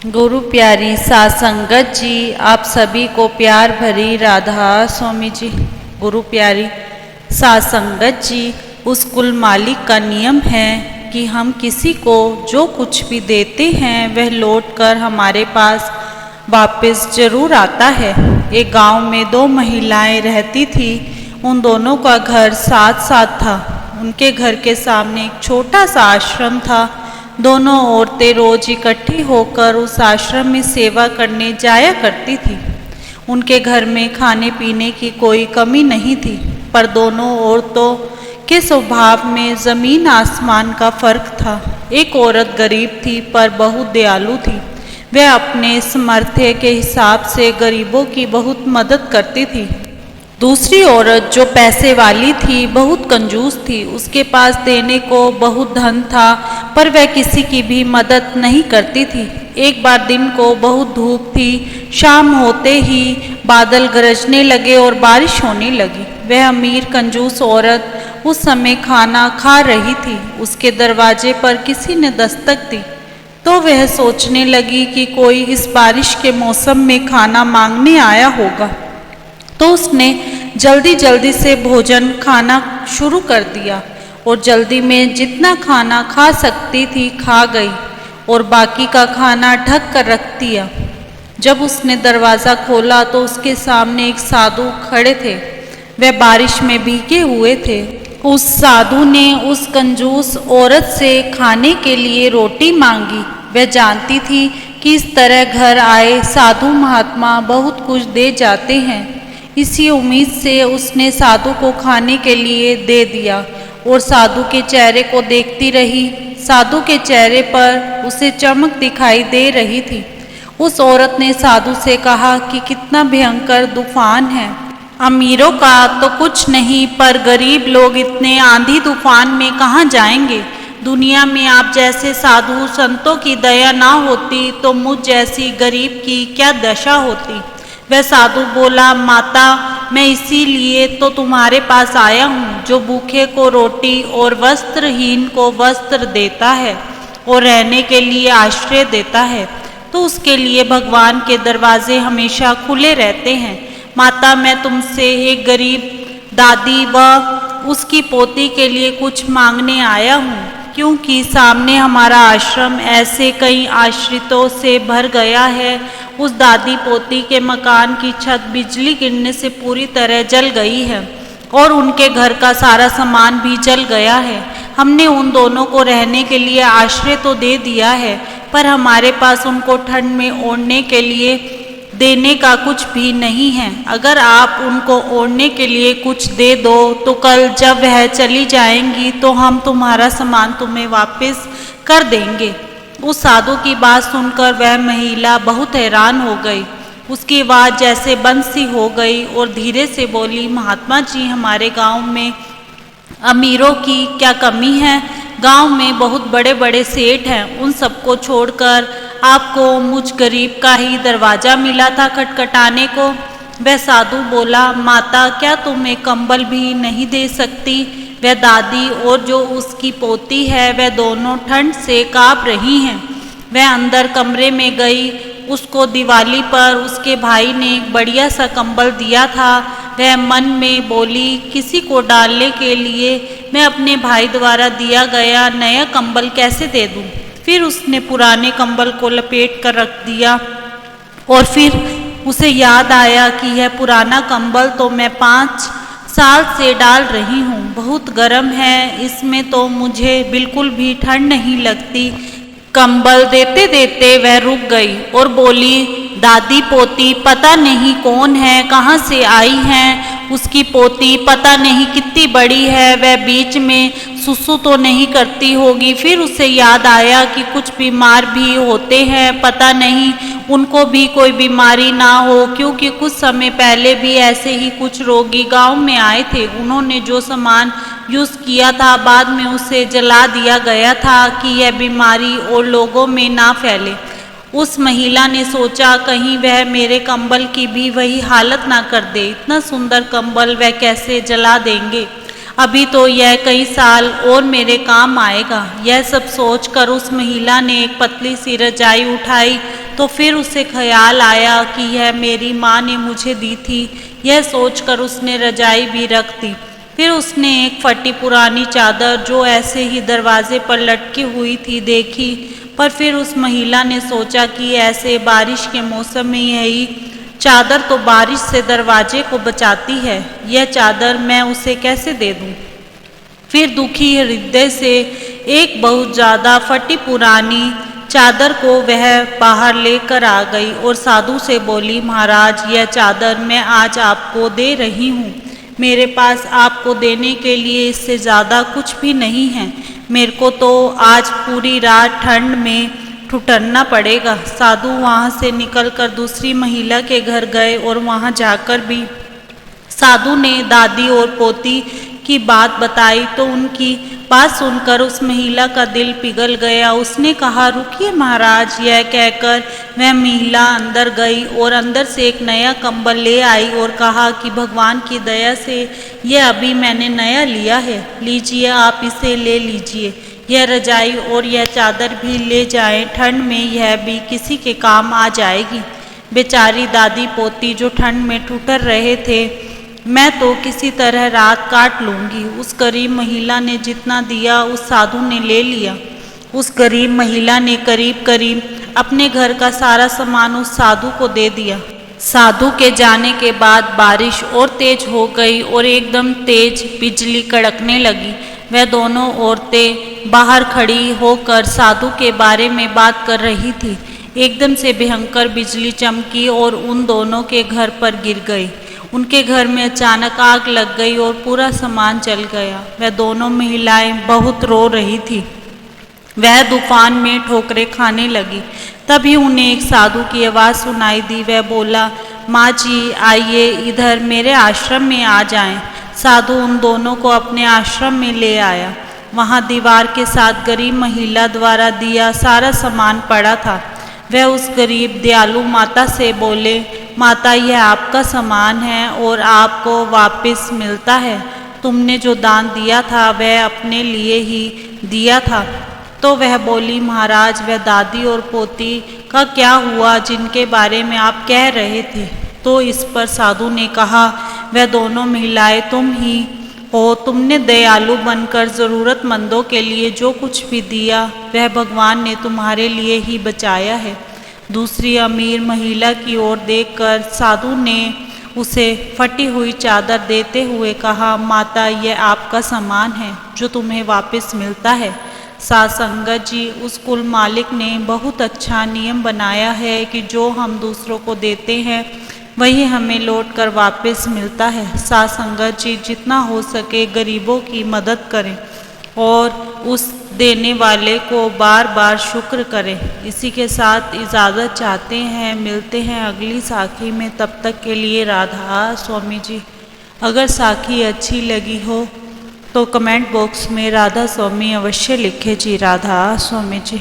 गुरु प्यारी सात संगत जी, आप सभी को प्यार भरी राधा स्वामी जी। गुरु प्यारी सात संगत जी, उस कुल मालिक का नियम है कि हम किसी को जो कुछ भी देते हैं वह लौट कर हमारे पास वापस जरूर आता है। एक गांव में दो महिलाएं रहती थी। उन दोनों का घर साथ साथ था। उनके घर के सामने एक छोटा सा आश्रम था। दोनों औरतें रोज इकट्ठी होकर उस आश्रम में सेवा करने जाया करती थी। उनके घर में खाने पीने की कोई कमी नहीं थी, पर दोनों औरतों के स्वभाव में जमीन आसमान का फर्क था। एक औरत गरीब थी पर बहुत दयालु थी। वह अपने सामर्थ्य के हिसाब से गरीबों की बहुत मदद करती थी। दूसरी औरत जो पैसे वाली थी बहुत कंजूस थी। उसके पास देने को बहुत धन था, पर वह किसी की भी मदद नहीं करती थी। एक बार दिन को बहुत धूप थी। शाम होते ही बादल गरजने लगे और बारिश होने लगी। वह अमीर कंजूस औरत उस समय खाना खा रही थी। उसके दरवाजे पर किसी ने दस्तक दी तो वह सोचने लगी कि कोई इस बारिश के मौसम में खाना मांगने आया होगा। तो उसने जल्दी जल्दी से भोजन खाना शुरू कर दिया और जल्दी में जितना खाना खा सकती थी खा गई और बाकी का खाना ढक कर रख दिया। जब उसने दरवाज़ा खोला तो उसके सामने एक साधु खड़े थे। वह बारिश में भीगे हुए थे। उस साधु ने उस कंजूस औरत से खाने के लिए रोटी मांगी। वह जानती थी कि इस तरह घर आए साधु महात्मा बहुत कुछ दे जाते हैं। इसी उम्मीद से उसने साधु को खाने के लिए दे दिया और साधु के चेहरे को देखती रही। साधु के चेहरे पर उसे चमक दिखाई दे रही थी। उस औरत ने साधु से कहा कि कितना भयंकर तूफान है। अमीरों का तो कुछ नहीं, पर गरीब लोग इतने आंधी तूफान में कहाँ जाएंगे। दुनिया में आप जैसे साधु संतों की दया ना होती तो मुझ जैसी गरीब की क्या दशा होती। वह साधु बोला, माता, मैं इसीलिए तो तुम्हारे पास आया हूँ जो भूखे को रोटी और वस्त्रहीन को वस्त्र देता है और रहने के लिए आश्रय देता है, तो उसके लिए भगवान के दरवाजे हमेशा खुले रहते हैं। माता, मैं तुमसे एक गरीब दादी व उसकी पोती के लिए कुछ मांगने आया हूँ, क्योंकि सामने हमारा आश्रम ऐसे कई आश्रितों से भर गया है। उस दादी पोती के मकान की छत बिजली गिरने से पूरी तरह जल गई है और उनके घर का सारा सामान भी जल गया है। हमने उन दोनों को रहने के लिए आश्रय तो दे दिया है, पर हमारे पास उनको ठंड में ओढ़ने के लिए देने का कुछ भी नहीं है। अगर आप उनको ओढ़ने के लिए कुछ दे दो तो कल जब वह चली जाएंगी तो हम तुम्हारा सामान तुम्हें वापस कर देंगे। उस साधु की बात सुनकर वह महिला बहुत हैरान हो गई। उसकी आवाज़ जैसे बंद सी हो गई और धीरे से बोली, महात्मा जी, हमारे गांव में अमीरों की क्या कमी है। गांव में बहुत बड़े बड़े सेठ हैं, उन सबको छोड़कर आपको मुझ गरीब का ही दरवाज़ा मिला था खटखटाने को। वह साधु बोला, माता, क्या तुम एक कंबल भी नहीं दे सकती। वह दादी और जो उसकी पोती है वह दोनों ठंड से काँप रही हैं। वह अंदर कमरे में गई। उसको दिवाली पर उसके भाई ने एक बढ़िया सा कंबल दिया था। वह मन में बोली, किसी को डालने के लिए मैं अपने भाई द्वारा दिया गया नया कंबल कैसे दे दूं। फिर उसने पुराने कंबल को लपेट कर रख दिया और फिर उसे याद आया कि यह पुराना कंबल तो मैं 5 साल से डाल रही हूँ, बहुत गर्म है, इसमें तो मुझे बिल्कुल भी ठंड नहीं लगती। कंबल देते देते वह रुक गई और बोली, दादी पोती पता नहीं कौन है, कहाँ से आई हैं। उसकी पोती पता नहीं कितनी बड़ी है, वह बीच में सुसु तो नहीं करती होगी। फिर उसे याद आया कि कुछ बीमार भी होते हैं, पता नहीं उनको भी कोई बीमारी ना हो, क्योंकि कुछ समय पहले भी ऐसे ही कुछ रोगी गांव में आए थे। उन्होंने जो सामान यूज़ किया था बाद में उसे जला दिया गया था कि यह बीमारी और लोगों में ना फैले। उस महिला ने सोचा, कहीं वह मेरे कंबल की भी वही हालत ना कर दे। इतना सुंदर कंबल वह कैसे जला देंगे। अभी तो यह कई साल और मेरे काम आएगा। यह सब सोचकर उस महिला ने एक पतली सी रजाई उठाई, तो फिर उसे ख्याल आया कि यह मेरी माँ ने मुझे दी थी। यह सोचकर उसने रजाई भी रख दी। फिर उसने एक फटी पुरानी चादर जो ऐसे ही दरवाजे पर लटकी हुई थी देखी, पर फिर उस महिला ने सोचा कि ऐसे बारिश के मौसम में यही चादर तो बारिश से दरवाजे को बचाती है, यह चादर मैं उसे कैसे दे दूं। फिर दुखी हृदय से एक बहुत ज़्यादा फटी पुरानी चादर को वह बाहर लेकर आ गई और साधु से बोली, महाराज यह चादर मैं आज आपको दे रही हूँ। मेरे पास आपको देने के लिए इससे ज़्यादा कुछ भी नहीं है। मेरे को तो आज पूरी रात ठंड में ठुठरना पड़ेगा। साधु वहाँ से निकलकर दूसरी महिला के घर गए और वहाँ जाकर भी साधु ने दादी और पोती की बात बताई तो उनकी बात सुनकर उस महिला का दिल पिघल गया। उसने कहा, रुकिए महाराज। यह कहकर वह महिला अंदर गई और अंदर से एक नया कंबल ले आई और कहा कि भगवान की दया से यह अभी मैंने नया लिया है, लीजिए आप इसे ले लीजिए। यह रजाई और यह चादर भी ले जाएं, ठंड में यह भी किसी के काम आ जाएगी। बेचारी दादी पोती जो ठंड में ठुठर रहे थे, मैं तो किसी तरह रात काट लूँगी। उस गरीब महिला ने जितना दिया उस साधु ने ले लिया। उस गरीब महिला ने करीब करीब अपने घर का सारा सामान उस साधु को दे दिया। साधु के जाने के बाद बारिश और तेज हो गई और एकदम तेज बिजली कड़कने लगी। वह दोनों औरतें बाहर खड़ी होकर साधु के बारे में बात कर रही थी। एकदम से भयंकर बिजली चमकी और उन दोनों के घर पर गिर गई। उनके घर में अचानक आग लग गई और पूरा सामान जल गया। वह दोनों महिलाएं बहुत रो रही थी। वह तूफान में ठोकरें खाने लगी। तभी उन्हें एक साधु की आवाज़ सुनाई दी। वह बोला, माँ जी आइए इधर मेरे आश्रम में आ जाएं। साधु उन दोनों को अपने आश्रम में ले आया। वहाँ दीवार के साथ गरीब महिला द्वारा दिया सारा सामान पड़ा था। वह उस गरीब दयालु माता से बोले, माता यह आपका सामान है और आपको वापस मिलता है। तुमने जो दान दिया था वह अपने लिए ही दिया था। तो वह बोली, महाराज वह दादी और पोती का क्या हुआ जिनके बारे में आप कह रहे थे। तो इस पर साधु ने कहा, वह दोनों महिलाएं तुम ही हो। तुमने दयालु बनकर ज़रूरतमंदों के लिए जो कुछ भी दिया वह भगवान ने तुम्हारे लिए ही बचाया है। दूसरी अमीर महिला की ओर देखकर साधु ने उसे फटी हुई चादर देते हुए कहा, माता यह आपका सामान है जो तुम्हें वापस मिलता है। साध संगत जी, उस कुल मालिक ने बहुत अच्छा नियम बनाया है कि जो हम दूसरों को देते हैं वही हमें लौट कर वापस मिलता है। साध संगत जी, जितना हो सके गरीबों की मदद करें और उस देने वाले को बार बार शुक्र करें। इसी के साथ इजाज़त चाहते हैं। मिलते हैं अगली साखी में। तब तक के लिए राधा स्वामी जी। अगर साखी अच्छी लगी हो तो कमेंट बॉक्स में राधा स्वामी अवश्य लिखें जी। राधा स्वामी जी।